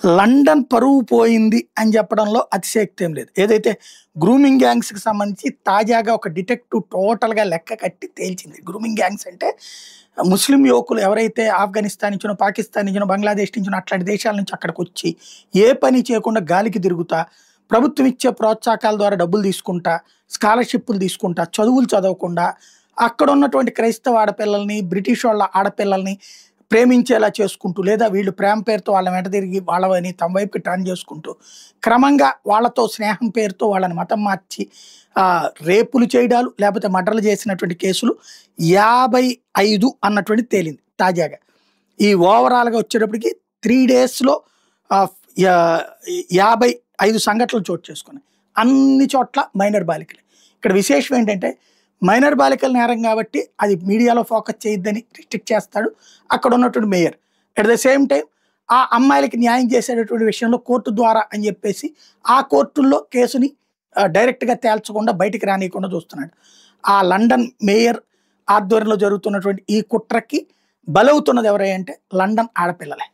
London పరువు పోయింది అని చెప్పడంలో అతిశయోక్తి ఏం లేదు. ఏదైతే గ్రూమింగ్ గ్యాంగ్స్‌కి సంబంధించి తాజాగా ఒక డిటెక్టివ్ టోటల్‌గా లెక్క కట్టి తేల్చింది. గ్రూమింగ్ గ్యాంగ్స్ అంటే ముస్లిం యువకులు ఎవరైతే ఆఫ్ఘనిస్తాన్ నుంచినో, పాకిస్తాన్ నుంచినో, బంగ్లాదేశ్ నుంచినో అట్లాంటి దేశాల నుంచి అక్కడికొచ్చి ఏ పని చేయకుండా గాలికి తిరుగుతా, ప్రభుత్వం ఇచ్చే ప్రోత్సాహకాల ద్వారా డబ్బులు తీసుకుంటా, స్కాలర్‌షిప్పులు తీసుకుంటా, చదువులు చదవకుండా అక్కడ ఉన్నటువంటి క్రైస్తవ ఆడపిల్లల్ని, బ్రిటిష్ వాళ్ళ ఆడపిల్లల్ని ప్రేమించేలా చేసుకుంటూ, లేదా వీళ్ళు ప్రేమ పేరుతో వాళ్ళ వెంట తిరిగి వాళ్ళని తమ వైపుకి టర్న్ చేసుకుంటూ, క్రమంగా వాళ్ళతో స్నేహం పేరుతో వాళ్ళని మతం మార్చి రేపులు చేయడాలు, లేకపోతే మర్డర్లు చేసినటువంటి కేసులు 55 అన్నటువంటిది తేలింది తాజాగా. ఈ ఓవరాల్‌గా వచ్చేటప్పటికి 3 డేస్‌లో ఆహ్, యా 55 సంఘటనలు చోటు చేసుకున్నాయి. అన్ని చోట్ల మైనర్ బాలికలే. ఇక్కడ విశేషం ఏంటంటే మైనర్ బాలికల నేరం కాబట్టి అది మీడియాలో ఫోకస్ చేయొద్దని రిస్ట్రిక్ట్ చేస్తాడు అక్కడ ఉన్నటువంటి mayor. At the same time ఆ అమ్మాయిలకి న్యాయం చేసేటటువంటి విషయంలో కోర్టు ద్వారా అని చెప్పేసి ఆ కోర్టుల్లో కేసుని డైరెక్ట్‌గా తేల్చకుండా బయటికి రానీయకుండా చూస్తున్నాడు. ఆ లండన్ మేయర్ ఆధ్వర్యంలో జరుగుతున్నటువంటి ఈ కుట్రకి బలవుతున్నది ఎవరంటే లండన్ ఆడపిల్లలే.